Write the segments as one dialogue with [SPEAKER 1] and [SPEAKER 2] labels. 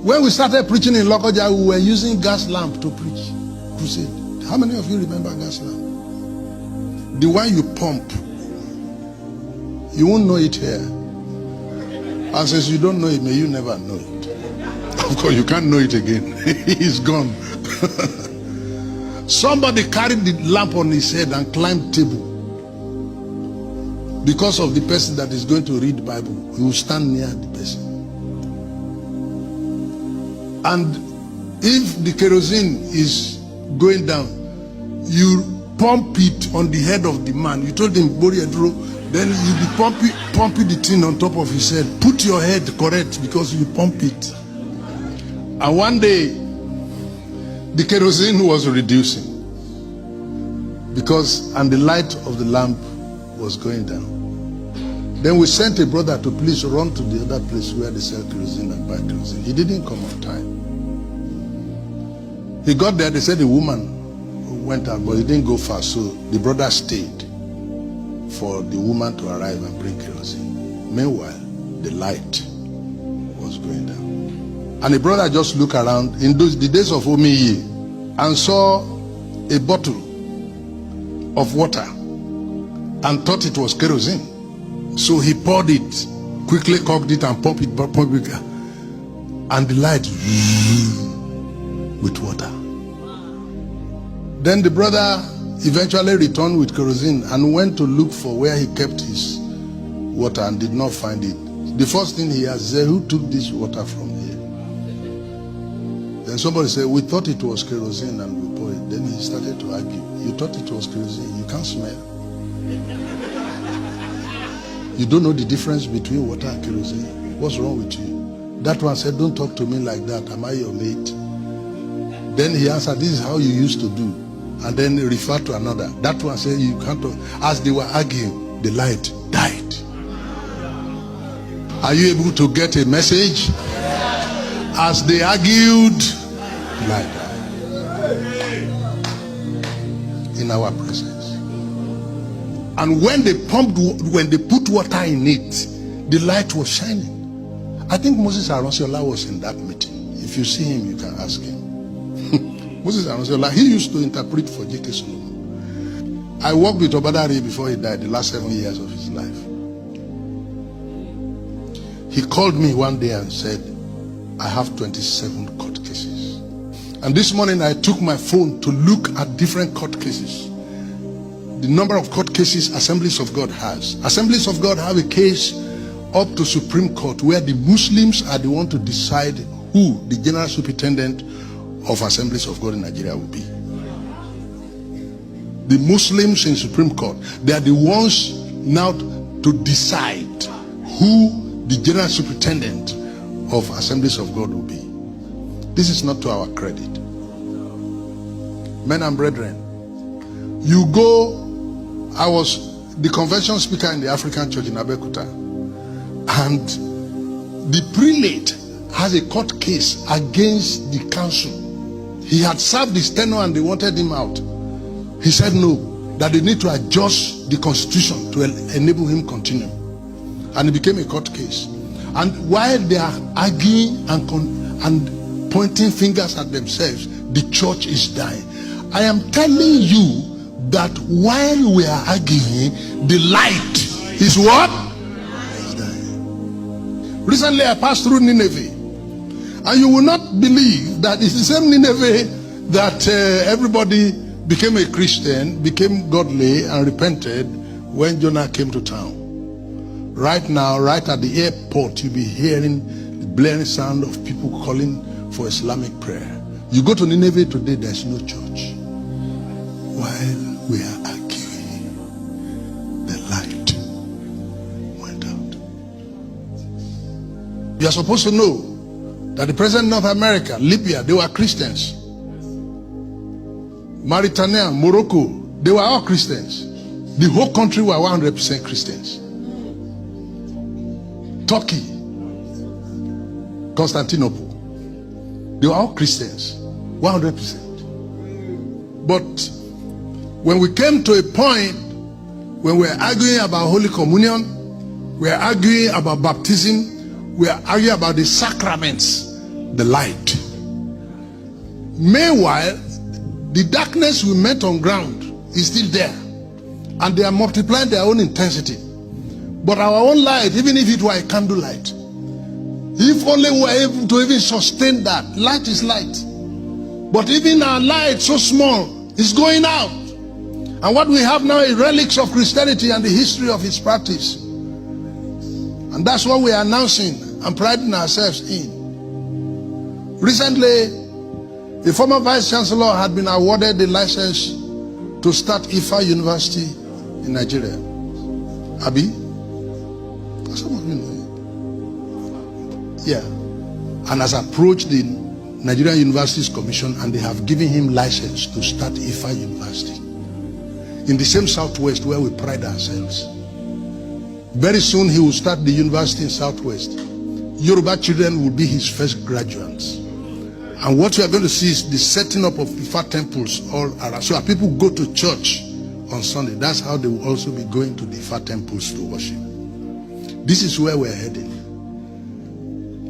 [SPEAKER 1] When we started preaching in Lokoja, we were using gas lamp to preach crusade. How many of you remember gas lamp? The one you pump. You won't know it here. And since you don't know it, may you never know it. Of course, you can't know it again. It's gone. Somebody carried the lamp on his head and climbed table. Because of the person that is going to read the Bible, he will stand near the person. And if the kerosene is going down, you pump it on the head of the man. You told him, Boriadro, then you be pumping the thing on top of his head. Put your head correct because you pump it. And one day, the kerosene was reducing and the light of the lamp was going down. Then we sent a brother to please run to the other place where they sell kerosene and buy kerosene. He didn't come on time. He got there, they said the woman went out, but he didn't go far, so the brother stayed for the woman to arrive and bring kerosene. Meanwhile, the light was going down. And the brother just looked around in the days of Omiye and saw a bottle of water and thought it was kerosene. So he poured it, quickly cocked it and pumped it, and the light with water. Then the brother eventually returned with kerosene and went to look for where he kept his water and did not find it. The first thing he asked, who took this water from here? Then somebody said, we thought it was kerosene and we poured it. Then he started to argue. You thought it was kerosene, you can't smell. You don't know the difference between water and kerosene. What's wrong with you? That one said, don't talk to me like that. Am I your mate? Then he answered, this is how you used to do. And then he referred to another. That one said, you can't talk. As they were arguing, the light died. Are you able to get a message? As they argued, the light died. In our presence. And when they put water in it, the light was shining. I think Moses Aronsiola was in that meeting. If you see him, you can ask him. Moses Aronsiola, he used to interpret for J.K. Solomon. I worked with Obadari before he died, the last 7 years of his life. He called me one day and said, I have 27 court cases. And this morning I took my phone to look at different court cases. The number of court cases Assemblies of God has. Assemblies of God have a case up to Supreme Court where the Muslims are the one to decide who the General Superintendent of Assemblies of God in Nigeria will be. The Muslims in Supreme Court, they are the ones now to decide who the General Superintendent of Assemblies of God will be. This is not to our credit. Men and brethren, you go. I was the convention speaker in the African Church in Abeokuta, and the prelate has a court case against the council. He had served his tenure and they wanted him out. He said no, that they need to adjust the constitution to enable him continue. And it became a court case. And while they are arguing and pointing fingers at themselves, the church is dying. I am telling you that while we are arguing, the light is what? Is dying. Recently I passed through Nineveh, and you will not believe that it's the same Nineveh that everybody became a Christian, became godly and repented when Jonah came to town. Right now, right at the airport, you'll be hearing the blaring sound of people calling for Islamic prayer. You go to Nineveh today, there's no church. While we are arguing, the light went out. You are supposed to know that the president of North America, Libya, they were Christians. Mauritania, Morocco, they were all Christians. The whole country were 100% Christians. Turkey, Constantinople, they were all Christians, 100%. But when we came to a point when we were arguing about Holy Communion, we are arguing about baptism, we are arguing about the sacraments, the light. Meanwhile, the darkness we met on ground is still there, and they are multiplying their own intensity. But our own light, even if it were a candlelight, if only we were able to even sustain that, light is light. But even our light, so small, is going out. And what we have now is relics of Christianity and the history of its practice. And that's what we are announcing and priding ourselves in. Recently, the former Vice Chancellor had been awarded the license to start Ifa University in Nigeria. Abi? Some of you know it. Yeah. And has approached the Nigerian Universities Commission, and they have given him license to start Ifa University in the same Southwest where we pride ourselves. Very soon he will start the university in Southwest. Yoruba children will be his first graduates. And what we are going to see is the setting up of Ifa temples all around. So people go to church on Sunday. That's how they will also be going to the Ifa temples to worship. This is where we're heading.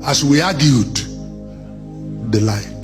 [SPEAKER 1] As we argued, the light.